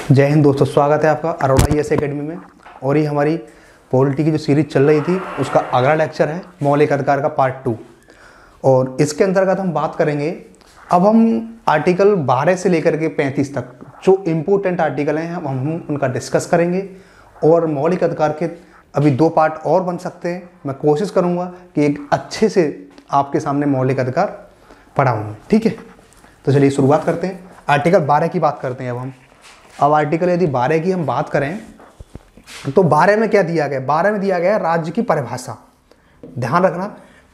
जय हिंद दोस्तों, स्वागत है आपका अरोड़ा IAS एकेडमी में। और ये हमारी पॉलिटी की जो सीरीज चल रही थी उसका अगला लेक्चर है मौलिक अधिकार का पार्ट 2। और इसके अंतर्गत हम बात करेंगे, अब हम आर्टिकल 12 से लेकर के 35 तक जो इम्पोर्टेंट आर्टिकल हैं हम उनका डिस्कस करेंगे। और मौलिक अधिकार के अभी 2 पार्ट और बन सकते हैं। मैं कोशिश करूँगा कि एक अच्छे से आपके सामने मौलिक अधिकार पढ़ाऊँ, ठीक है। तो चलिए शुरुआत करते हैं। आर्टिकल 12 की बात करते हैं अब आर्टिकल यदि 12 की हम बात करें तो 12 में क्या दिया गया? 12 में दिया गया राज्य की परिभाषा। ध्यान रखना,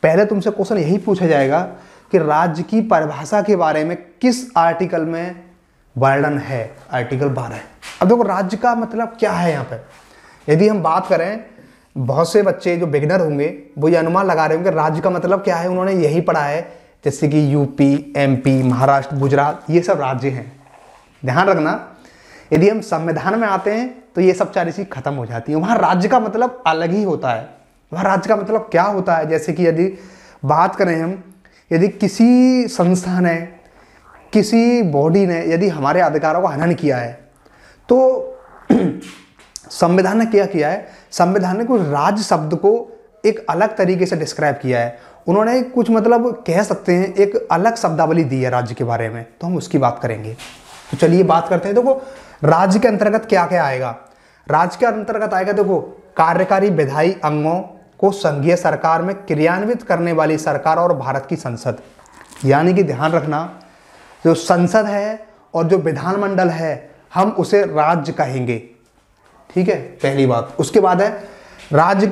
पहले तुमसे क्वेश्चन यही पूछा जाएगा कि राज्य की परिभाषा के बारे में किस आर्टिकल में वर्णन है। आर्टिकल 12। अब देखो राज्य का मतलब क्या है। यहाँ पे यदि हम बात करें, बहुत से बच्चे जो बिगिनर होंगे वो ये अनुमान लगा रहे होंगे राज्य का मतलब क्या है। उन्होंने यही पढ़ा है जैसे कि यूपी, MP, महाराष्ट्र, गुजरात, ये सब राज्य हैं। ध्यान रखना, यदि हम संविधान में आते हैं तो ये सब सारी चीज़ खत्म हो जाती है। वहाँ राज्य का मतलब अलग ही होता है। वहाँ राज्य का मतलब क्या होता है, जैसे कि यदि बात करें हम, यदि किसी संस्था ने, किसी बॉडी ने यदि हमारे अधिकारों का हनन किया है तो संविधान ने क्या किया है, संविधान ने कुछ राज्य शब्द को एक अलग तरीके से डिस्क्राइब किया है। उन्होंने कुछ मतलब कह सकते हैं एक अलग शब्दावली दी है राज्य के बारे में, तो हम उसकी बात करेंगे। तो चलिए बात करते हैं। देखो राज्य के अंतर्गत क्या क्या आएगा। राज्य के अंतर्गत आएगा, देखो कार्यकारी विधायी अंगों को संघीय सरकार में क्रियान्वित करने वाली सरकार और भारत की संसद। यानी कि ध्यान रखना, जो संसद है और जो विधानमंडल है हम उसे राज्य कहेंगे, ठीक है, पहली बात। उसके बाद है राज्य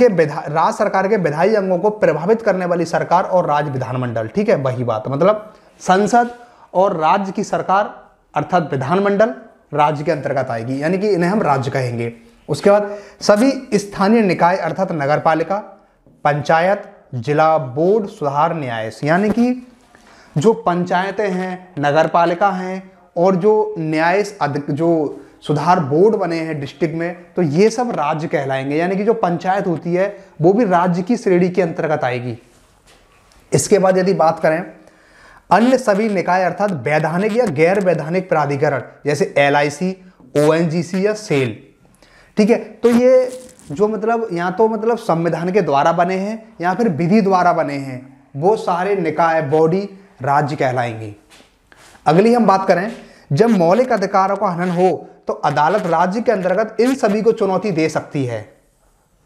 सरकार के विधायी अंगों को प्रभावित करने वाली सरकार और राज्य विधानमंडल, ठीक है, वही बात। मतलब संसद और राज्य की सरकार अर्थात विधानमंडल राज्य के अंतर्गत आएगी, यानी कि इन्हें हम राज्य कहेंगे। उसके बाद सभी स्थानीय निकाय अर्थात नगरपालिका, पंचायत, जिला बोर्ड, सुधार न्यायालय, यानी कि जो पंचायतें हैं, नगरपालिका हैं और जो न्याय जो सुधार बोर्ड बने हैं डिस्ट्रिक्ट में, तो ये सब राज्य कहलाएंगे। यानी कि जो पंचायत होती है वो भी राज्य की श्रेणी के अंतर्गत आएगी। इसके बाद यदि बात करें अन्य सभी निकाय अर्थात वैधानिक या गैर वैधानिक प्राधिकरण जैसे LIC, ONGC या सेल, ठीक है, तो ये जो मतलब या तो मतलब संविधान के द्वारा बने हैं या फिर विधि द्वारा बने हैं, वो सारे निकाय बॉडी राज्य कहलाएंगे। अगली हम बात करें, जब मौलिक अधिकारों का हनन हो तो अदालत राज्य के अंतर्गत इन सभी को चुनौती दे सकती है।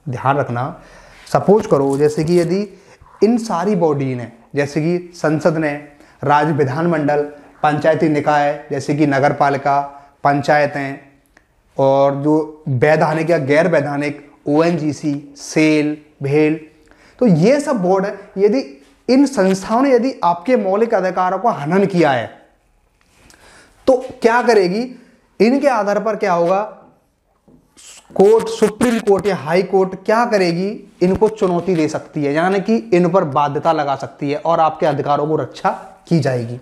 ध्यान रखना, सपोज करो जैसे कि यदि इन सारी बॉडी ने, जैसे कि संसद ने, राज्य विधानमंडल, पंचायती निकाय जैसे कि नगरपालिका, पंचायतें, और जो वैधानिक या गैर वैधानिक ONGC, सेल, भेल, तो ये सब बोर्ड है। यदि इन संस्थाओं ने यदि आपके मौलिक अधिकारों को हनन किया है तो क्या करेगी, इनके आधार पर क्या होगा, कोर्ट, सुप्रीम कोर्ट या हाई कोर्ट क्या करेगी, इनको चुनौती दे सकती है, यानी कि इन पर बाध्यता लगा सकती है और आपके अधिकारों को रक्षा की जाएगी।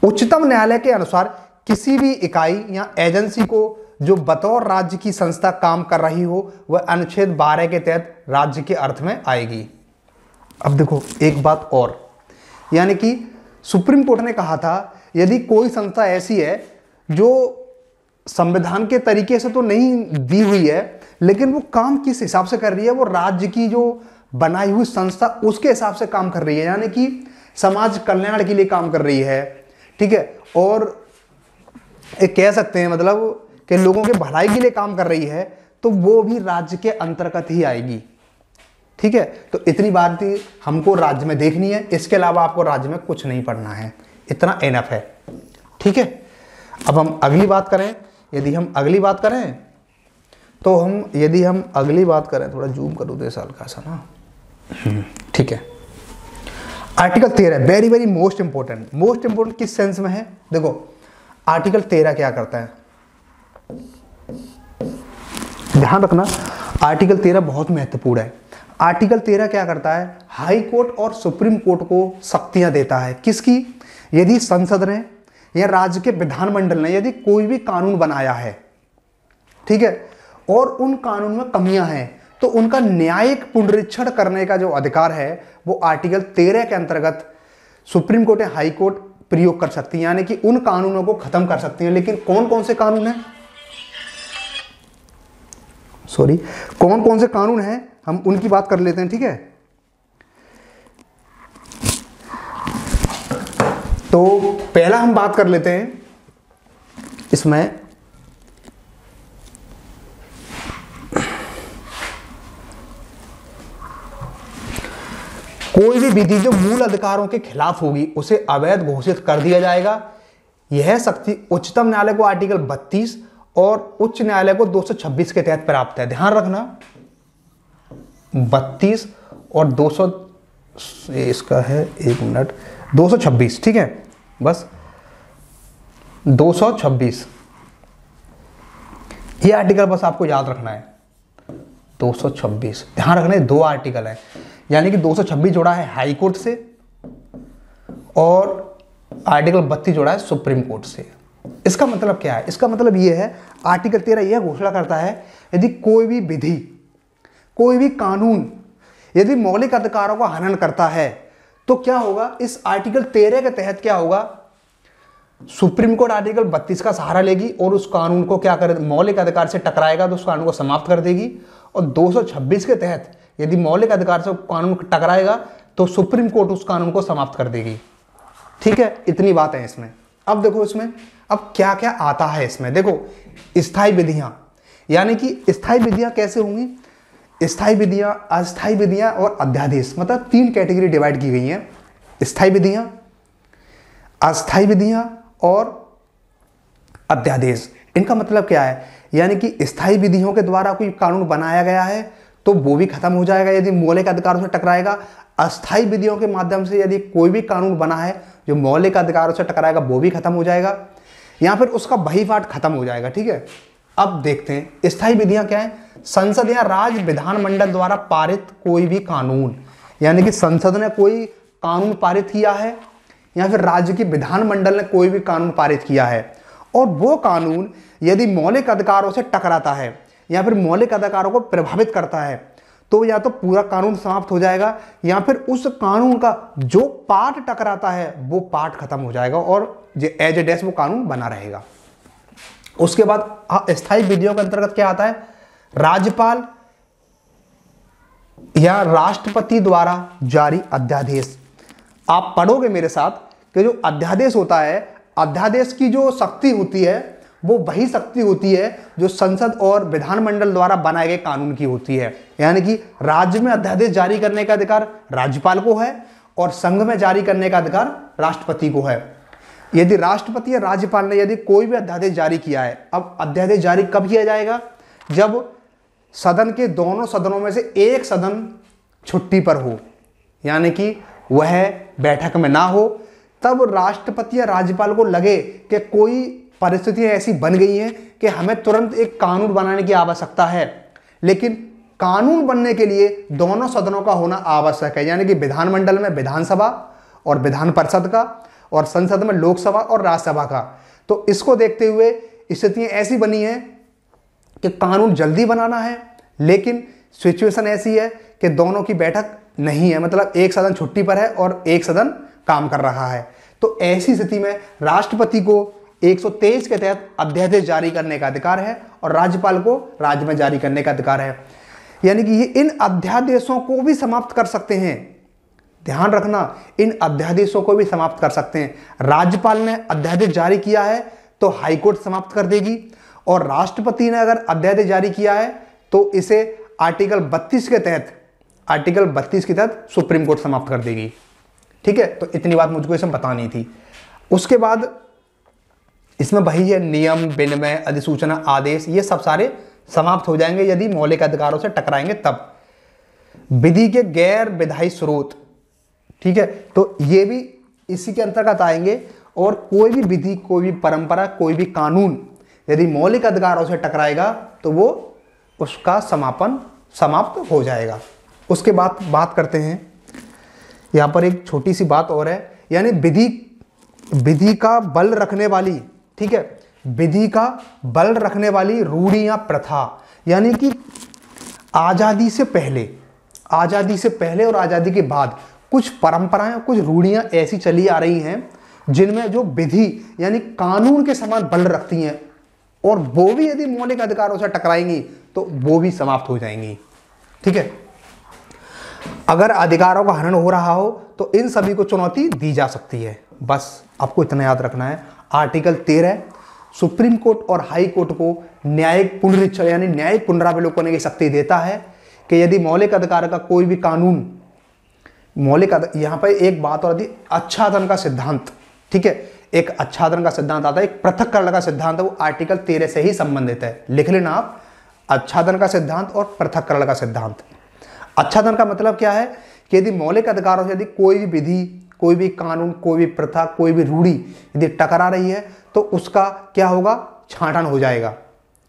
उच्चतम न्यायालय के अनुसार किसी भी इकाई या एजेंसी को जो बतौर राज्य की संस्था काम कर रही हो वह अनुच्छेद 12 के तहत राज्य के अर्थ में आएगी। अब देखो एक बात और, यानी कि सुप्रीम कोर्ट ने कहा था यदि कोई संस्था ऐसी है जो संविधान के तरीके से तो नहीं दी हुई है लेकिन वो काम किस हिसाब से कर रही है, वो राज्य की जो बनाई हुई संस्था उसके हिसाब से काम कर रही है, यानी कि समाज कल्याण के लिए काम कर रही है, ठीक है, और एक कह सकते हैं मतलब कि लोगों के भलाई के लिए काम कर रही है, तो वो भी राज्य के अंतर्गत ही आएगी, ठीक है। तो इतनी बात ही हमको राज्य में देखनी है, इसके अलावा आपको राज्य में कुछ नहीं पढ़ना है, इतना एनफ है, ठीक है। अब हम अगली बात करें, यदि हम अगली बात करें तो यदि हम अगली बात करें, थोड़ा जूम करो 2 साल का सा ना, ठीक है। Article 13 very very most important किस सेंस में है, देखो आर्टिकल 13 क्या करता है, ध्यान रखना, आर्टिकल 13 बहुत महत्वपूर्ण है। आर्टिकल 13 क्या करता है, हाई कोर्ट और सुप्रीम कोर्ट को शक्तियां देता है। किसकी, यदि संसद ने या राज्य के विधानमंडल ने यदि कोई भी कानून बनाया है, ठीक है, और उन कानून में कमियां हैं, तो उनका न्यायिक पुनरीक्षण करने का जो अधिकार है वो आर्टिकल 13 के अंतर्गत सुप्रीम कोर्ट या हाई कोर्ट प्रयोग कर सकती हैं, यानी कि उन कानूनों को खत्म कर सकती हैं। लेकिन कौन कौन से कानून हैं, सॉरी, कौन कौन से कानून हैं हम उनकी बात कर लेते हैं, ठीक है। तो पहला हम बात कर लेते हैं इसमें कोई भी विधि जो मूल अधिकारों के खिलाफ होगी उसे अवैध घोषित कर दिया जाएगा। यह शक्ति उच्चतम न्यायालय को आर्टिकल 32 और उच्च न्यायालय को 226 के तहत प्राप्त है। ध्यान रखना 32 और 200, इसका है 1 मिनट, 226, ठीक है, बस 226 ये आर्टिकल बस आपको याद रखना है। 226 ध्यान रखना है, 2 आर्टिकल है, यानी कि 226 जोड़ा है हाई कोर्ट से और आर्टिकल 32 जोड़ा है सुप्रीम कोर्ट से। इसका मतलब क्या है? इसका मतलब यह है, आर्टिकल 13 यह घोषणा करता है यदि कोई भी विधि, कोई भी कानून यदि मौलिक अधिकारों का हनन करता है तो क्या होगा, इस आर्टिकल 13 के तहत क्या होगा, सुप्रीम कोर्ट आर्टिकल 32 का सहारा लेगी और उस कानून को क्या करे, मौलिक अधिकार से टकराएगा तो उस कानून को समाप्त कर देगी। और 226 के तहत यदि मौलिक अधिकार से कानून टकराएगा तो सुप्रीम कोर्ट उस कानून को समाप्त कर देगी। ठीक है, इतनी बात है इसमें। अब देखो इसमें अब क्या क्या आता है इसमें। देखो स्थायी विधियां, यानी कि स्थायी विधियां कैसे होंगी, स्थायी विधियां, अस्थायी विधियां और अध्यादेश, मतलब 3 कैटेगरी डिवाइड की गई हैं। स्थायी विधियां, अस्थायी विधियां और अध्यादेश। इनका मतलब क्या है, यानी कि स्थायी विधियों के द्वारा कोई कानून बनाया गया है तो वो भी खत्म हो जाएगा यदि मौलिक अधिकारों से टकराएगा। अस्थायी विधियों के माध्यम से यदि कोई भी कानून बना है जो मौलिक अधिकारों से टकराएगा वो भी खत्म हो जाएगा, या फिर उसका बहिपाठ खत्म हो जाएगा। ठीक है, अब देखते हैं स्थायी विधियां क्या है। संसद या राज्य विधानमंडल द्वारा पारित कोई भी कानून, यानी कि संसद ने कोई कानून पारित किया है या फिर राज्य की विधानमंडल ने कोई भी कानून पारित किया है और वो कानून यदि मौलिक अधिकारों से टकराता है या फिर मौलिक अधिकारों को प्रभावित करता है तो या तो पूरा कानून समाप्त हो जाएगा या फिर उस कानून का जो पार्ट टकराता है वो पार्ट खत्म हो जाएगा और एज ए डैश वो कानून बना रहेगा। उसके बाद स्थायी विधियों के अंतर्गत क्या आता है, राज्यपाल या राष्ट्रपति द्वारा जारी अध्यादेश। आप पढ़ोगे मेरे साथ कि जो अध्यादेश होता है, अध्यादेश की जो शक्ति होती है वो वही शक्ति होती है जो संसद और विधानमंडल द्वारा बनाए गए कानून की होती है। यानी कि राज्य में अध्यादेश जारी करने का अधिकार राज्यपाल को है और संघ में जारी करने का अधिकार राष्ट्रपति को है। यदि राष्ट्रपति या राज्यपाल ने यदि कोई भी अध्यादेश जारी किया है, अब अध्यादेश जारी कब किया जाएगा, जब सदन के दोनों सदनों में से एक सदन छुट्टी पर हो, यानी कि वह बैठक में ना हो, तब राष्ट्रपति या राज्यपाल को लगे कि कोई परिस्थितियां ऐसी बन गई हैं कि हमें तुरंत एक कानून बनाने की आवश्यकता है, लेकिन कानून बनने के लिए दोनों सदनों का होना आवश्यक है, यानी कि विधानमंडल में विधानसभा और विधान परिषद का और संसद में लोकसभा और राज्यसभा का। तो इसको देखते हुए स्थितियां ऐसी बनी हैं कि कानून जल्दी बनाना है, लेकिन सिचुएशन ऐसी है कि दोनों की बैठक नहीं है, मतलब एक सदन छुट्टी पर है और एक सदन काम कर रहा है। तो ऐसी स्थिति में राष्ट्रपति को 123 के तहत अध्यादेश जारी करने का अधिकार है और राज्यपाल को राज्य में जारी करने का अधिकार है, यानी कि ये इन अध्यादेशों को भी समाप्त कर सकते हैं। ध्यान रखना, इन अध्यादेशों को भी समाप्त कर सकते हैं। राज्यपाल ने अध्यादेश जारी किया है तो हाईकोर्ट समाप्त कर देगी और राष्ट्रपति ने अगर अध्यादेश जारी किया है तो इसे आर्टिकल 32 के तहत, आर्टिकल 32 के तहत सुप्रीम कोर्ट समाप्त कर देगी। ठीक है, तो इतनी बात मुझको इसमें बतानी थी। उसके बाद इसमें वही है, नियम, विनिमय, अधिसूचना, आदेश, ये सब सारे समाप्त हो जाएंगे यदि मौलिक अधिकारों से टकराएंगे तब। विधि के गैर विधायी स्रोत, ठीक है, तो ये भी इसी के अंतर्गत आएंगे। और कोई भी विधि, कोई भी परंपरा, कोई भी कानून यदि मौलिक अधिकारों से टकराएगा तो वो उसका समाप्त हो जाएगा। उसके बाद बात करते हैं, यहाँ पर एक छोटी सी बात और है, यानी विधि का बल रखने वाली, ठीक है, विधि का बल रखने वाली रूढ़ी या प्रथा, यानी कि आज़ादी से पहले और आज़ादी के बाद कुछ परंपराएं, कुछ रूढ़ियां ऐसी चली आ रही हैं जिनमें जो विधि यानी कानून के समान बल रखती हैं और वो भी यदि मौलिक अधिकारों से टकराएंगी तो वो भी समाप्त हो जाएंगी। ठीक है, अगर अधिकारों का हनन हो रहा हो तो इन सभी को चुनौती दी जा सकती है। बस आपको इतना याद रखना है। आर्टिकल 13 सुप्रीम कोर्ट और हाई कोर्ट को न्यायिक पुनरीक्षण यानी न्यायिक पुनरावलोकन की शक्ति देता है कि यदि मौलिक अधिकार का कोई भी कानून यहाँ पर एक बात और आती, आच्छादन का सिद्धांत। ठीक है, एक आच्छादन का सिद्धांत आता है, एक पृथक्करण का सिद्धांत है, वो आर्टिकल 13 से ही संबंधित है। लिख लेना आप, आच्छादन का सिद्धांत और पृथक्करण का सिद्धांत। आच्छादन का मतलब क्या है कि यदि मौलिक अधिकारों से यदि कोई भी विधि, कोई भी कानून, कोई भी प्रथा, कोई भी रूढ़ी यदि टकरा रही है तो उसका क्या होगा, छांटन हो जाएगा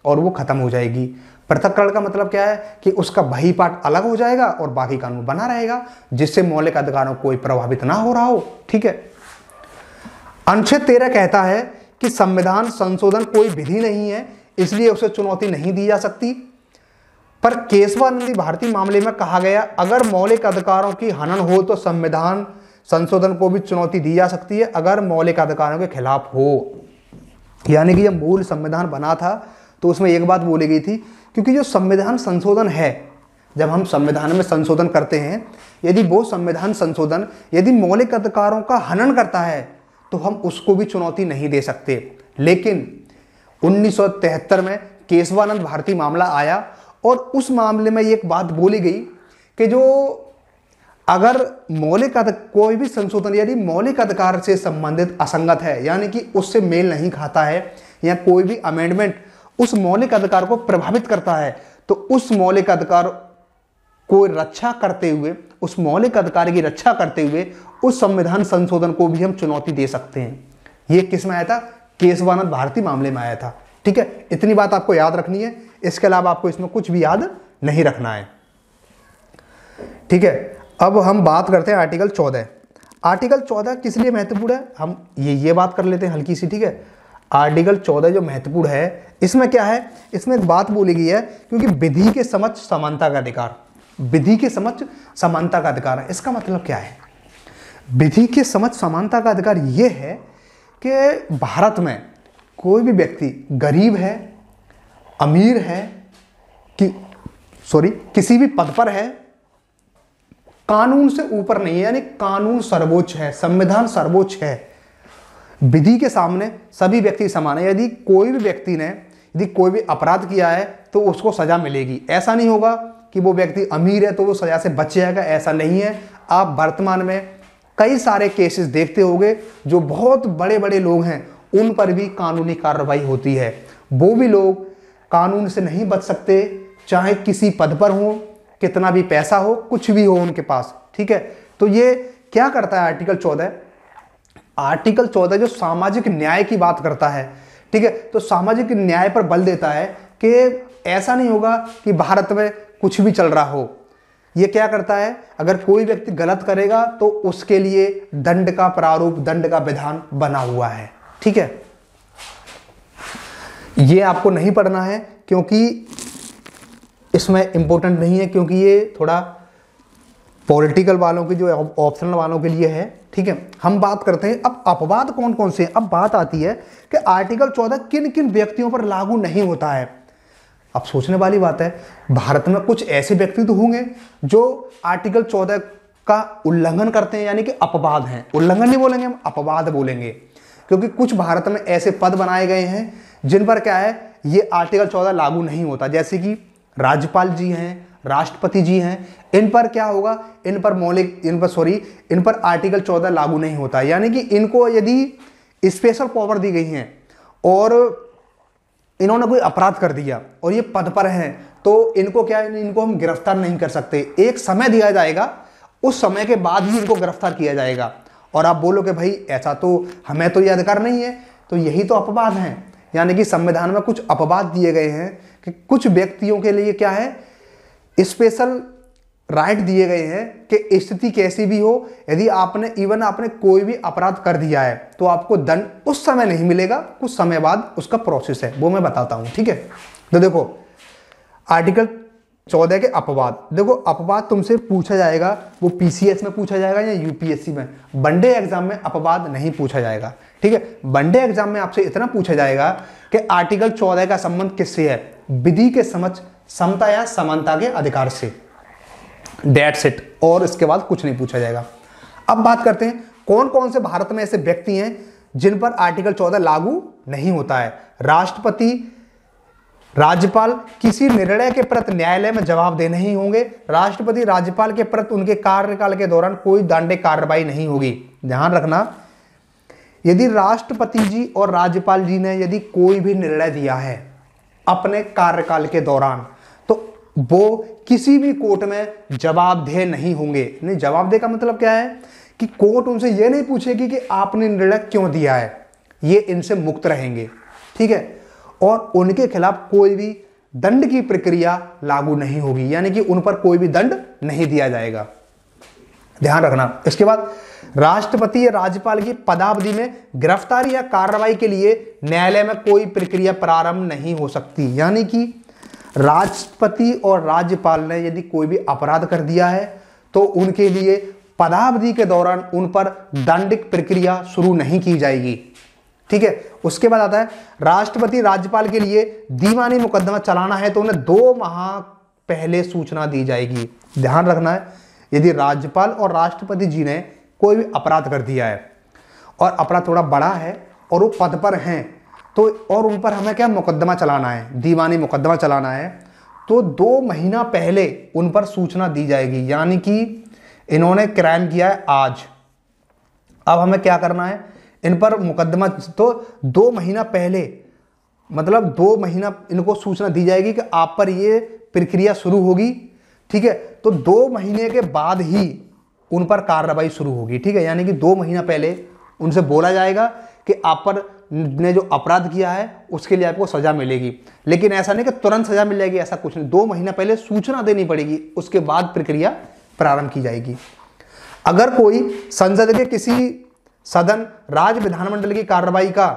और वो खत्म हो जाएगी। पृथक्करण का मतलब क्या है कि उसका वही पार्ट अलग हो जाएगा और बाकी कानून बना रहेगा, जिससे मौलिक अधिकारों को कोई प्रभावित ना हो रहा हो। ठीक है, अनुच्छेद 13 कहता है कि संविधान संशोधन कोई विधि नहीं है, इसलिए उसे चुनौती नहीं दी जा सकती। पर केशवानंद भारती मामले में कहा गया अगर मौलिक अधिकारों की हनन हो तो संविधान संशोधन को भी चुनौती दी जा सकती है अगर मौलिक अधिकारों के खिलाफ हो। यानी कि जब मूल संविधान बना था तो उसमें एक बात बोली गई थी, क्योंकि जो संविधान संशोधन है, जब हम संविधान में संशोधन करते हैं, यदि वो संविधान संशोधन यदि मौलिक अधिकारों का हनन करता है तो हम उसको भी चुनौती नहीं दे सकते। लेकिन 1973 में केशवानंद भारती मामला आया और उस मामले में एक बात बोली गई कि जो अगर कोई भी संशोधन यदि मौलिक अधिकार से संबंधित असंगत है, यानी कि उससे मेल नहीं खाता है, या कोई भी अमेंडमेंट उस मौलिक अधिकार को प्रभावित करता है, तो उस मौलिक अधिकार को रक्षा करते हुए, उस मौलिक अधिकार की रक्षा करते हुए उस संविधान संशोधन को भी हम चुनौती दे सकते हैं। ये किस में आया था, केशवानंद भारती मामले में आया था। ठीक है, इतनी बात आपको याद रखनी है, इसके अलावा आपको इसमें कुछ भी याद नहीं रखना है। ठीक है, अब हम बात करते हैं आर्टिकल 14। आर्टिकल 14 किस लिए महत्वपूर्ण है, हम ये बात कर लेते हैं हल्की सी। ठीक है, आर्टिकल 14 जो महत्वपूर्ण है, इसमें क्या है, इसमें एक बात बोली गई है, क्योंकि विधि के समक्ष समानता का अधिकार, विधि के समक्ष समानता का अधिकार है। इसका मतलब क्या है, विधि के समक्ष समानता का अधिकार यह है कि भारत में कोई भी व्यक्ति गरीब है, अमीर है, किसी भी पद पर है, कानून से ऊपर नहीं है, यानी कानून सर्वोच्च है, संविधान सर्वोच्च है, विधि के सामने सभी व्यक्ति समान है। यदि कोई भी व्यक्ति ने यदि कोई भी अपराध किया है तो उसको सजा मिलेगी। ऐसा नहीं होगा कि वो व्यक्ति अमीर है तो वो सजा से बच जाएगा, ऐसा नहीं है। आप वर्तमान में कई सारे केसेस देखते होंगे, जो बहुत बड़े बड़े लोग हैं उन पर भी कानूनी कार्रवाई होती है। वो भी लोग कानून से नहीं बच सकते, चाहे किसी पद पर हो, कितना भी पैसा हो, कुछ भी हो उनके पास। ठीक है, तो ये क्या करता है आर्टिकल 14, आर्टिकल 14 जो सामाजिक न्याय की बात करता है। ठीक है, तो सामाजिक न्याय पर बल देता है कि ऐसा नहीं होगा कि भारत में कुछ भी चल रहा हो। ये क्या करता है, अगर कोई व्यक्ति गलत करेगा तो उसके लिए दंड का प्रारूप, दंड का विधान बना हुआ है। ठीक है, ये आपको नहीं पढ़ना है क्योंकि इसमें इंपॉर्टेंट नहीं है, क्योंकि ये थोड़ा पॉलिटिकल वालों की, जो ऑप्शनल वालों के लिए है। ठीक है, हम बात करते हैं अब अपवाद कौन कौन से हैं। अब बात आती है कि आर्टिकल 14 किन किन व्यक्तियों पर लागू नहीं होता है। अब सोचने वाली बात है, भारत में कुछ ऐसे व्यक्ति तो होंगे जो आर्टिकल 14 का उल्लंघन करते हैं, यानी कि अपवाद हैं। उल्लंघन नहीं बोलेंगे हम, अपवाद बोलेंगे, क्योंकि कुछ भारत में ऐसे पद बनाए गए हैं जिन पर क्या है, ये आर्टिकल 14 लागू नहीं होता। जैसे कि राज्यपाल जी हैं, राष्ट्रपति जी हैं, इन पर क्या होगा, इन पर आर्टिकल 14 लागू नहीं होता। यानी कि इनको यदि स्पेशल पावर दी गई हैं और इन्होंने कोई अपराध कर दिया और ये पद पर हैं, तो इनको क्या है, इनको हम गिरफ्तार नहीं कर सकते। एक समय दिया जाएगा, उस समय के बाद ही इनको गिरफ्तार किया जाएगा। और आप बोलो कि भाई ऐसा तो हमें तो ये अधिकार नहीं है, तो यही तो अपवाद हैं। यानी कि संविधान में कुछ अपवाद दिए गए हैं कि कुछ व्यक्तियों के लिए क्या है, स्पेशल राइट दिए गए हैं कि स्थिति कैसी भी हो, यदि आपने कोई भी अपराध कर दिया है तो आपको दंड उस समय नहीं मिलेगा, कुछ समय बाद उसका प्रोसेस है, वो मैं बताता हूं। ठीक है, तो देखो आर्टिकल 14 के अपवाद, देखो अपवाद तुमसे पूछा जाएगा, वो पीसीएस में पूछा जाएगा या यूपीएससी में। वनडे एग्जाम में अपवाद नहीं पूछा जाएगा। ठीक है, वनडे एग्जाम में आपसे इतना पूछा जाएगा कि आर्टिकल 14 का संबंध किससे है, विधि के समक्ष समता या समानता के अधिकार से। That's it। और इसके बाद कुछ नहीं पूछा जाएगा। अब बात करते हैं कौन कौन से भारत में ऐसे व्यक्ति हैं जिन पर आर्टिकल 14 लागू नहीं होता है। राष्ट्रपति, राज्यपाल किसी निर्णय के प्रति न्यायालय में जवाबदेह नहीं होंगे। राष्ट्रपति, राज्यपाल के प्रति उनके कार्यकाल के दौरान कोई दंडिक कार्रवाई नहीं होगी। ध्यान रखना, यदि राष्ट्रपति जी और राज्यपाल जी ने यदि कोई भी निर्णय दिया है अपने कार्यकाल के दौरान, तो वो किसी भी कोर्ट में जवाबदेह नहीं होंगे। नहीं, जवाबदेह का मतलब क्या है कि कोर्ट उनसे ये नहीं पूछेगी कि आपने निर्णय क्यों दिया है, ये इनसे मुक्त रहेंगे। ठीक है, और उनके खिलाफ कोई भी दंड की प्रक्रिया लागू नहीं होगी, यानी कि उन पर कोई भी दंड नहीं दिया जाएगा। ध्यान रखना। इसके बाद राष्ट्रपति या राज्यपाल की पदावधि में गिरफ्तारी या कार्रवाई के लिए न्यायालय में कोई प्रक्रिया प्रारंभ नहीं हो सकती। यानी कि राष्ट्रपति और राज्यपाल ने यदि कोई भी अपराध कर दिया है तो उनके लिए पदावधि के दौरान उन पर दंडिक प्रक्रिया शुरू नहीं की जाएगी। ठीक है, उसके बाद आता है राष्ट्रपति राज्यपाल के लिए दीवानी मुकदमा चलाना है तो उन्हें 2 माह पहले सूचना दी जाएगी। ध्यान रखना है, यदि राज्यपाल और राष्ट्रपति जी ने कोई भी अपराध कर दिया है और अपराध थोड़ा बड़ा है और वो पद पर हैं, तो और उन पर हमें क्या मुकदमा चलाना है, दीवानी मुकदमा चलाना है, तो 2 महीना पहले उन पर सूचना दी जाएगी। यानी कि इन्होंने क्राइम किया है आज, अब हमें क्या करना है, इन पर मुकदमा, तो 2 महीना पहले, मतलब 2 महीना इनको सूचना दी जाएगी कि आप पर ये प्रक्रिया शुरू होगी। ठीक है, तो 2 महीने के बाद ही उन पर कार्रवाई शुरू होगी। ठीक है, यानी कि 2 महीना पहले उनसे बोला जाएगा कि आप पर ने जो अपराध किया है उसके लिए आपको सजा मिलेगी। लेकिन ऐसा नहीं कि तुरंत सजा मिल जाएगी, ऐसा कुछ नहीं। 2 महीना पहले सूचना देनी पड़ेगी, उसके बाद प्रक्रिया प्रारंभ की जाएगी। अगर कोई संसद के किसी सदन, राज्य विधानमंडल की कार्रवाई का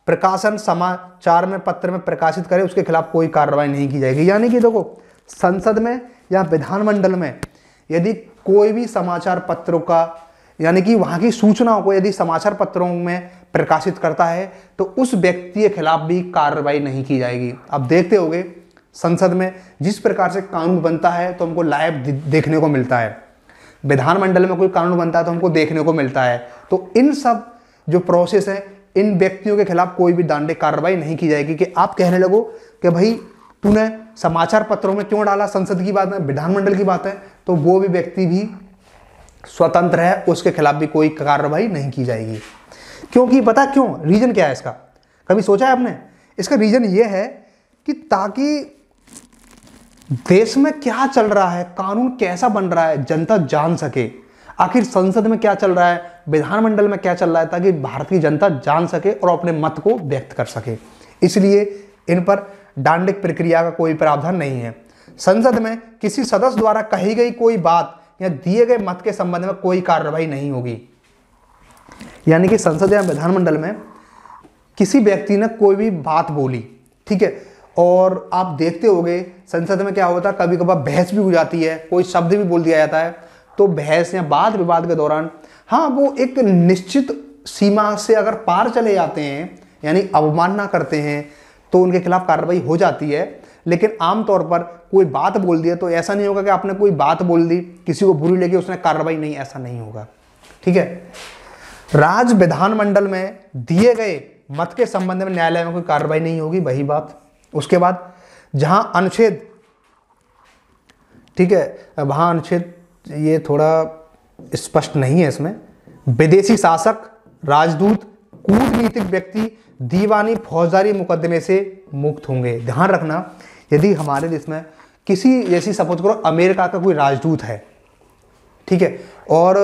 प्रकाशन समाचार में पत्र में प्रकाशित करे, उसके खिलाफ कोई कार्रवाई नहीं की जाएगी। यानी कि देखो, संसद में या विधानमंडल में यदि कोई भी समाचार पत्रों का, यानी कि वहां की सूचनाओं को यदि समाचार पत्रों में प्रकाशित करता है तो उस व्यक्ति के खिलाफ भी कार्रवाई नहीं की जाएगी। अब देखते होंगे संसद में जिस प्रकार से कानून बनता है तो हमको लाइव देखने को मिलता है, विधानमंडल में कोई कानून बनता है तो हमको देखने को मिलता है। तो इन सब जो प्रोसेस है, इन व्यक्तियों के खिलाफ कोई भी दंडिक कार्रवाई नहीं की जाएगी कि आप कहने लगो कि भाई तूने समाचार पत्रों में क्यों डाला, संसद की बात है, विधानमंडल की बात है, तो वो भी व्यक्ति भी स्वतंत्र है, उसके खिलाफ भी कोई कार्रवाई नहीं की जाएगी। क्योंकि पता क्यों, रीजन क्या है इसका, कभी सोचा है आपने? इसका रीजन ये है कि ताकि देश में क्या चल रहा है, कानून कैसा बन रहा है, जनता जान सके। आखिर संसद में क्या चल रहा है, विधानमंडल में क्या चल रहा है, ताकि भारत की जनता जान सके और अपने मत को व्यक्त कर सके। इसलिए इन पर दंडिक प्रक्रिया का कोई प्रावधान नहीं है। संसद में किसी सदस्य द्वारा कही गई कोई बात या दिए गए मत के संबंध में कोई कार्रवाई नहीं होगी। यानी कि संसद या विधानमंडल में किसी व्यक्ति ने कोई भी बात बोली, ठीक है, और आप देखते होंगे संसद में क्या होता है, कभी कभार बहस भी हो जाती है, कोई शब्द भी बोल दिया जाता है, तो बहस या वाद विवाद के दौरान हाँ वो एक निश्चित सीमा से अगर पार चले जाते हैं, यानी अवमानना करते हैं, तो उनके खिलाफ कार्रवाई हो जाती है। लेकिन आमतौर पर कोई बात बोल दिया तो ऐसा नहीं होगा कि आपने कोई बात बोल दी, किसी को बुरी लगी, उसने कार्रवाई नहीं, ऐसा नहीं होगा। ठीक है, राज्य विधानमंडल में दिए गए मत के संबंध में न्यायालय में कोई कार्रवाई नहीं होगी, वही बात। उसके बाद जहां अनुच्छेद, ठीक है, वहां अनुच्छेद ये थोड़ा स्पष्ट नहीं है इसमें, विदेशी शासक, राजदूत, कूटनीतिक व्यक्ति दीवानी फौजदारी मुकदमे से मुक्त होंगे। ध्यान रखना, यदि हमारे देश में किसी, जैसी सपोज करो अमेरिका का कोई राजदूत है, ठीक है, और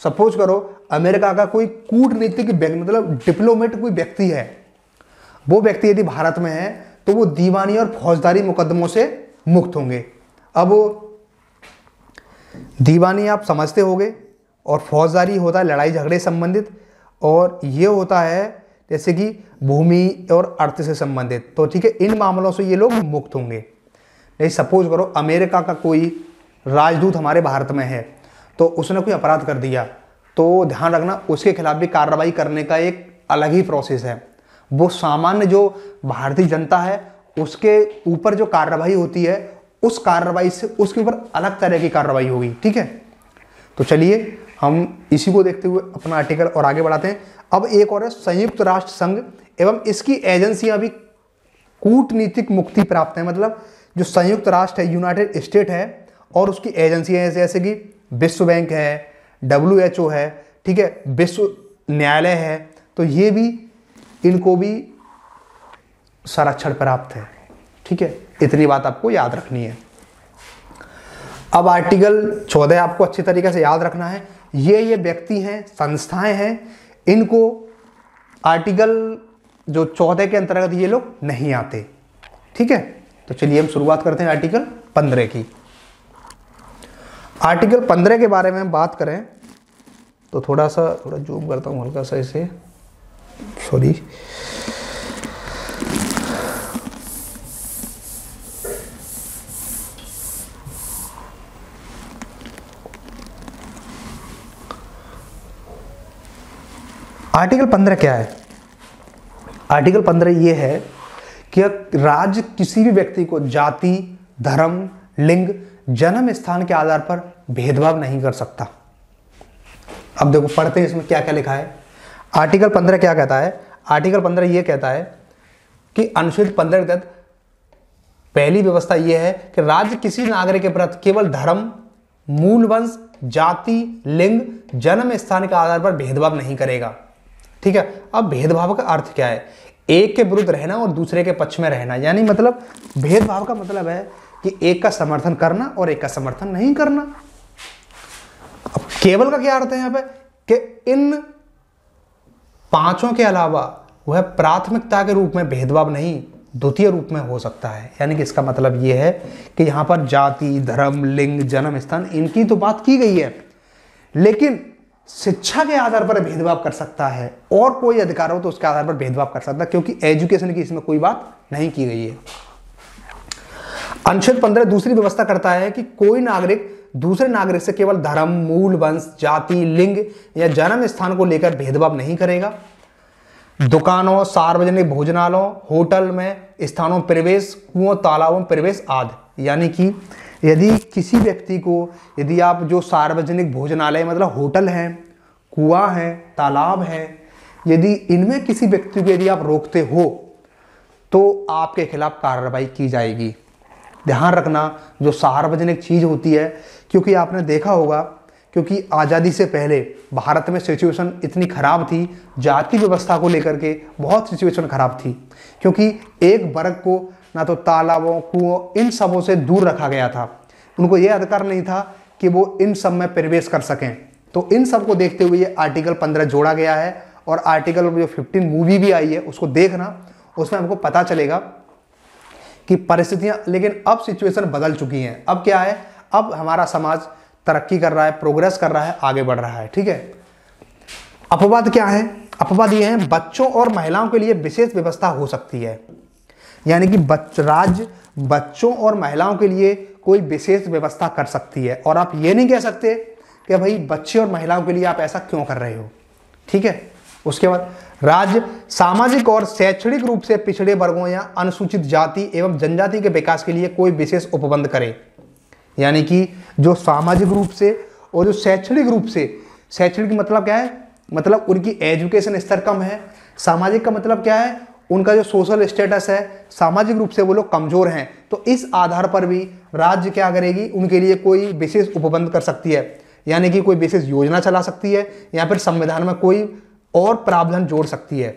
सपोज करो अमेरिका का कोई कूटनीतिक मतलब डिप्लोमेट कोई व्यक्ति है, वो व्यक्ति यदि भारत में है तो वो दीवानी और फौजदारी मुकदमों से मुक्त होंगे। अब दीवानी आप समझते होंगे और फौजदारी होता है लड़ाई झगड़े संबंधित, और ये होता है जैसे कि भूमि और अर्थ से संबंधित। तो ठीक है, इन मामलों से ये लोग मुक्त होंगे। नहीं, सपोज करो अमेरिका का कोई राजदूत हमारे भारत में है, तो उसने कोई अपराध कर दिया, तो ध्यान रखना उसके खिलाफ भी कार्रवाई करने का एक अलग ही प्रोसेस है। वो सामान्य जो भारतीय जनता है उसके ऊपर जो कार्रवाई होती है उस कार्रवाई से उसके ऊपर अलग तरह की कार्रवाई होगी। ठीक है, तो चलिए हम इसी को देखते हुए अपना आर्टिकल और आगे बढ़ाते हैं। अब एक और है, संयुक्त राष्ट्र संघ एवं इसकी एजेंसियां भी कूटनीतिक मुक्ति प्राप्त है। मतलब जो संयुक्त राष्ट्र है, यूनाइटेड स्टेट है, और उसकी एजेंसियां हैं जैसे कि विश्व बैंक है, WHO है, ठीक है, विश्व न्यायालय है, तो ये भी, इनको भी संरक्षण प्राप्त है। ठीक है, इतनी बात आपको याद रखनी है। अब आर्टिकल 14 आपको अच्छी तरीके से याद रखना है। ये व्यक्ति हैं, संस्थाएं हैं, इनको आर्टिकल जो 14 के अंतर्गत ये लोग नहीं आते। ठीक है, तो चलिए हम शुरुआत करते हैं आर्टिकल 15 की। आर्टिकल 15 के बारे में बात करें तो थोड़ा जूम करता हूँ हल्का सा इसे, सॉरी। आर्टिकल 15 क्या है? आर्टिकल 15 ये है कि राज्य किसी भी व्यक्ति को जाति, धर्म, लिंग, जन्म स्थान के आधार पर भेदभाव नहीं कर सकता। अब देखो पढ़ते हैं इसमें क्या क्या लिखा है। आर्टिकल 15 क्या कहता है? आर्टिकल 15 ये कहता है कि अनुच्छेद 15 के तहत पहली व्यवस्था यह है कि राज्य किसी नागरिक के प्रति केवल धर्म, मूल वंश, जाति, लिंग, जन्म स्थान के आधार पर भेदभाव नहीं करेगा। ठीक है, अब भेदभाव का अर्थ क्या है? एक के विरुद्ध रहना और दूसरे के पक्ष में रहना। यानी मतलब भेदभाव का मतलब है कि एक का समर्थन करना और एक का समर्थन नहीं करना। अब केवल का क्या अर्थ है यहां पे? कि इन पांचों के अलावा वह प्राथमिकता के रूप में भेदभाव नहीं, द्वितीय रूप में हो सकता है। यानी कि इसका मतलब यह है कि यहां पर जाति, धर्म, लिंग, जन्म स्थान, इनकी तो बात की गई है, लेकिन शिक्षा के आधार पर भेदभाव कर सकता है, और कोई अधिकार हो तो उसके आधार पर भेदभाव कर सकता है, क्योंकि एजुकेशन की इसमें कोई बात नहीं की गई है। अनुच्छेद 15 दूसरी व्यवस्था करता है कि कोई नागरिक दूसरे नागरिक से केवल धर्म, मूल वंश, जाति, लिंग या जन्म स्थान को लेकर भेदभाव नहीं करेगा। दुकानों, सार्वजनिक भोजनालयों, होटल में स्थानों प्रवेश, कुओं, तालाबों प्रवेश आदि। यानी कि यदि किसी व्यक्ति को, यदि आप जो सार्वजनिक भोजनालय मतलब होटल हैं, कुआं है, तालाब है, यदि इनमें किसी व्यक्ति को यदि आप रोकते हो तो आपके खिलाफ कार्रवाई की जाएगी। ध्यान रखना, जो सार्वजनिक चीज होती है, क्योंकि आपने देखा होगा, क्योंकि आज़ादी से पहले भारत में सिचुएशन इतनी खराब थी, जाति व्यवस्था को लेकर के बहुत सिचुएशन खराब थी, क्योंकि एक वर्ग को ना तो तालाबों, कुओं, इन सबों से दूर रखा गया था। उनको यह अधिकार नहीं था कि वो इन सब में प्रवेश कर सकें। तो इन सब को देखते हुए ये आर्टिकल 15 जोड़ा गया है। और आर्टिकल जो 15 मूवी भी आई है उसको देखना, उसमें हमको पता चलेगा कि परिस्थितियां, लेकिन अब सिचुएशन बदल चुकी हैं। अब क्या है? अब हमारा समाज तरक्की कर रहा है, प्रोग्रेस कर रहा है, आगे बढ़ रहा है। ठीक है, अपवाद क्या है? अपवाद ये है, बच्चों और महिलाओं के लिए विशेष व्यवस्था हो सकती है। यानी कि राज्य बच्चों और महिलाओं के लिए कोई विशेष व्यवस्था कर सकती है, और आप ये नहीं कह सकते कि भाई बच्चे और महिलाओं के लिए आप ऐसा क्यों कर रहे हो। ठीक है, उसके बाद राज्य सामाजिक और शैक्षणिक रूप से पिछड़े वर्गों या अनुसूचित जाति एवं जनजाति के विकास के लिए कोई विशेष उपबंध करे। यानी कि जो सामाजिक रूप से और जो शैक्षणिक रूप से, शैक्षणिक मतलब क्या है? मतलब उनकी एजुकेशन स्तर कम है। सामाजिक का मतलब क्या है? उनका जो सोशल स्टेटस है, सामाजिक रूप से वो लोग कमजोर हैं। तो इस आधार पर भी राज्य क्या करेगी? उनके लिए कोई विशेष उपबंध कर सकती है, यानी कि कोई विशेष योजना चला सकती है, या फिर संविधान में कोई और प्रावधान जोड़ सकती है।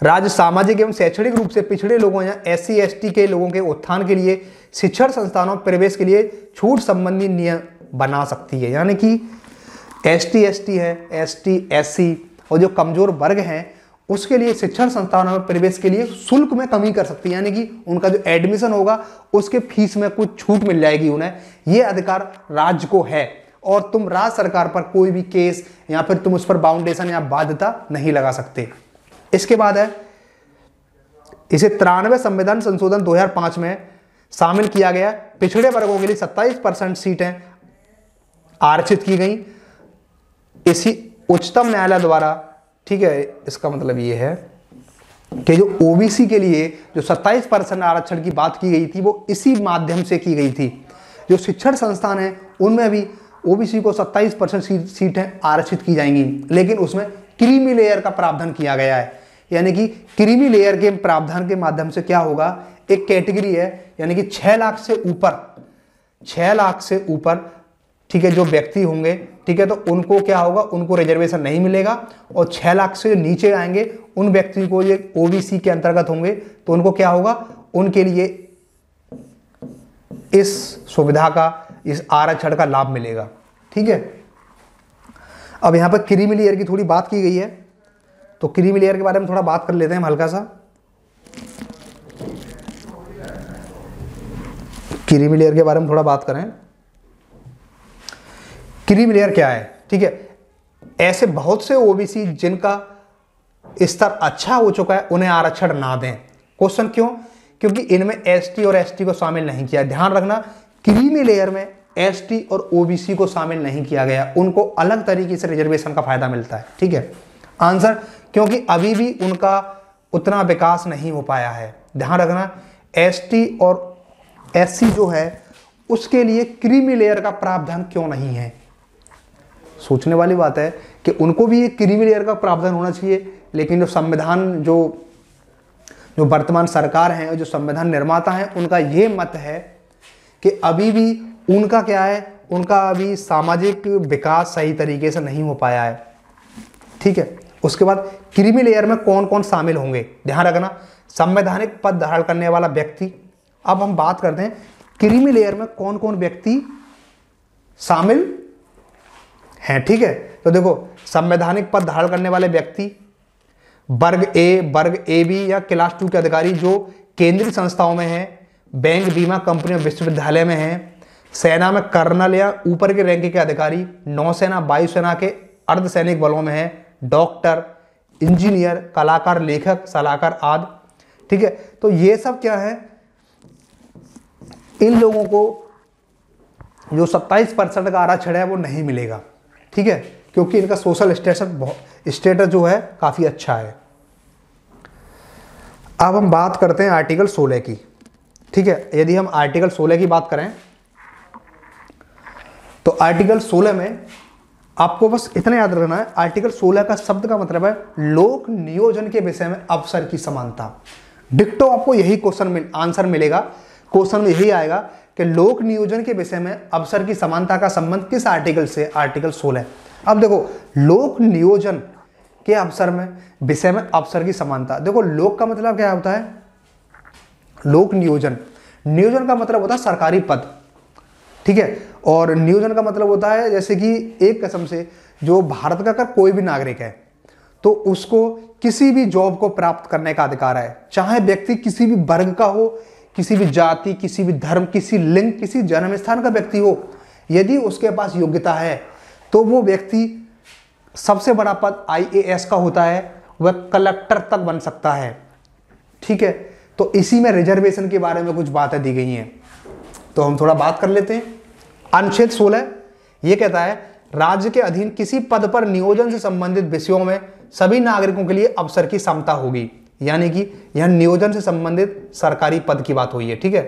राज्य सामाजिक एवं शैक्षणिक रूप से पिछड़े लोगों या SC ST के लोगों के उत्थान के लिए शिक्षण संस्थानों प्रवेश के लिए छूट संबंधी नियम बना सकती है। यानी कि ST ST है, ST SC और जो कमजोर वर्ग हैं उसके लिए शिक्षण संस्थानों में प्रवेश के लिए शुल्क में कमी कर सकती है। यानी कि उनका जो एडमिशन होगा उसके फीस में कुछ छूट मिल जाएगी उन्हें। ये अधिकार राज्य को है, और तुम राज्य सरकार पर कोई भी केस या फिर तुम उस पर बाउंडेशन या बाध्यता नहीं लगा सकते। इसके बाद है, इसे 93 संविधान संशोधन 2005 में शामिल किया गया। पिछड़े वर्गों के लिए 27% सीटें आरक्षित की गई इसी उच्चतम न्यायालय द्वारा। ठीक है, इसका मतलब ये है कि जो ओबीसी के लिए जो 27% आरक्षण की बात की गई थी वो इसी माध्यम से की गई थी। जो शिक्षण संस्थान है उनमें भी ओबीसी को 27% सीटें आरक्षित की जाएंगी, लेकिन उसमें क्रीमी लेयर का प्रावधान किया गया है। यानी कि क्रीमी लेयर के प्रावधान के माध्यम से क्या होगा, एक कैटेगरी है यानी कि 6 लाख से ऊपर ठीक है जो व्यक्ति होंगे, ठीक है, तो उनको क्या होगा, उनको रिजर्वेशन नहीं मिलेगा। और 6 लाख से नीचे आएंगे उन व्यक्ति को, ये ओबीसी के अंतर्गत होंगे, तो उनको क्या होगा, उनके लिए इस सुविधा का, इस आरक्षण का लाभ मिलेगा। ठीक है, अब यहां पर क्रीमी लेयर की थोड़ी बात की गई है, तो क्रीमी लेयर के बारे में थोड़ा बात कर लेते हैं हम हल्का सा। क्रीमी लेयर के बारे में थोड़ा बात करें। क्रीमी लेयर क्या है? ठीक है, ऐसे बहुत से ओबीसी जिनका स्तर अच्छा हो चुका है उन्हें आरक्षण ना दें। क्वेश्चन क्यों? क्योंकि इनमें एसटी और एसटी को शामिल नहीं किया। ध्यान रखना, क्रीमी लेयर में एसटी और ओबीसी को शामिल नहीं किया गया, उनको अलग तरीके से रिजर्वेशन का फायदा मिलता है। ठीक है, आंसर, क्योंकि अभी भी उनका उतना विकास नहीं हो पाया है। ध्यान रखना, एसटी और एससी जो है उसके लिए क्रीमी लेयर का प्रावधान क्यों नहीं है। सोचने वाली बात है कि उनको भी एक क्रीमी लेयर का प्रावधान होना चाहिए, लेकिन जो संविधान, जो वर्तमान सरकार है और जो संविधान निर्माता है, उनका ये मत है कि अभी भी उनका क्या है, उनका अभी सामाजिक विकास सही तरीके से नहीं हो पाया है। ठीक है, उसके बाद क्रीमी लेयर में कौन कौन शामिल होंगे, ध्यान रखना, संवैधानिक पद धारण करने वाला व्यक्ति। अब हम बात करते हैं क्रीमी लेयर में कौन कौन व्यक्ति शामिल हैं। ठीक है, तो देखो, संवैधानिक पद धारण करने वाले व्यक्ति, वर्ग ए, वर्ग ए बी या क्लास 2 के अधिकारी जो केंद्रीय संस्थाओं में हैं, बैंक, बीमा कंपनी, विश्वविद्यालय में हैं, सेना में कर्नल या ऊपर के रैंक के अधिकारी, नौसेना, वायुसेना के अर्धसैनिक बलों में हैं, डॉक्टर, इंजीनियर, कलाकार, लेखक, सलाहकार आदि। ठीक है, तो ये सब क्या है, इन लोगों को जो 27% का आरक्षण है वो नहीं मिलेगा। ठीक है, क्योंकि इनका सोशल स्टेटस जो है काफी अच्छा है। अब हम बात करते हैं आर्टिकल 16 की। ठीक है, यदि हम आर्टिकल 16 की बात करें तो आर्टिकल 16 में आपको बस इतना याद रखना है, आर्टिकल 16 का शब्द का मतलब है लोक नियोजन के विषय में अवसर की समानता। डिक्टो आपको यही क्वेश्चन आंसर मिलेगा, क्वेश्चन में यही आएगा कि लोक नियोजन के विषय में अवसर की समानता का संबंध किस आर्टिकल से, आर्टिकल 16। अब देखो, लोक नियोजन के अवसर में, विषय में अवसर की समानता। देखो, लोक का मतलब क्या होता है, लोक नियोजन, नियोजन का मतलब होता है सरकारी पद। ठीक है, और नियोजन का मतलब होता है जैसे कि एक किस्म से जो भारत का अगर कोई भी नागरिक है तो उसको किसी भी जॉब को प्राप्त करने का अधिकार है, चाहे व्यक्ति किसी भी वर्ग का हो, किसी भी जाति, किसी भी धर्म, किसी लिंग, किसी जन्म स्थान का व्यक्ति हो। यदि उसके पास योग्यता है तो वो व्यक्ति, सबसे बड़ा पद IAS का होता है, वह कलेक्टर तक बन सकता है। ठीक है, तो इसी में रिजर्वेशन के बारे में कुछ बातें दी गई हैं, तो हम थोड़ा बात कर लेते हैं। अनुच्छेद 16 ये कहता है राज्य के अधीन किसी पद पर नियोजन से संबंधित विषयों में सभी नागरिकों के लिए अवसर की समता होगी। यानी कि यह नियोजन से संबंधित सरकारी पद की बात हुई है। ठीक है,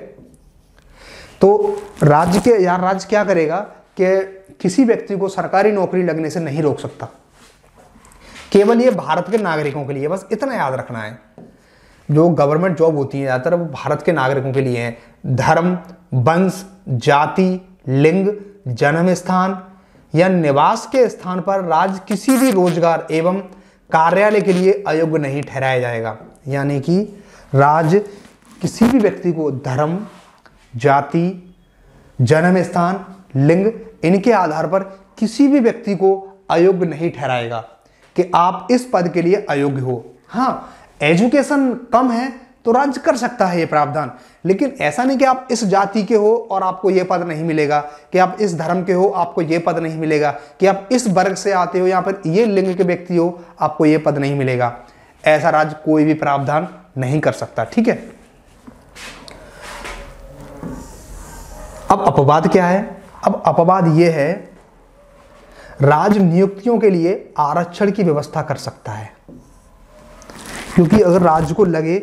तो राज्य क्या करेगा कि किसी व्यक्ति को सरकारी नौकरी लगने से नहीं रोक सकता, केवल ये भारत के नागरिकों के लिए, बस इतना याद रखना है। जो गवर्नमेंट जॉब होती है ज़्यादातर वो भारत के नागरिकों के लिए है। धर्म, वंश, जाति, लिंग, जन्म स्थान या निवास के स्थान पर राज्य किसी भी रोजगार एवं कार्यालय के लिए अयोग्य नहीं ठहराया जाएगा। यानी कि राज्य किसी भी व्यक्ति को धर्म, जाति, जन्म स्थान, लिंग, इनके आधार पर किसी भी व्यक्ति को अयोग्य नहीं ठहराएगा कि आप इस पद के लिए अयोग्य हो। हाँ, एजुकेशन कम है तो राज्य कर सकता है ये प्रावधान, लेकिन ऐसा नहीं कि आप इस जाति के हो और आपको ये पद नहीं मिलेगा, कि आप इस धर्म के हो आपको ये पद नहीं मिलेगा, कि आप इस वर्ग से आते हो या फिर ये लिंग के व्यक्ति हो आपको ये पद नहीं मिलेगा। ऐसा राज्य कोई भी प्रावधान नहीं कर सकता। ठीक है, अब अपवाद क्या है? अब अपवाद ये है, राज्य नियुक्तियों के लिए आरक्षण की व्यवस्था कर सकता है। क्योंकि अगर राज्य को लगे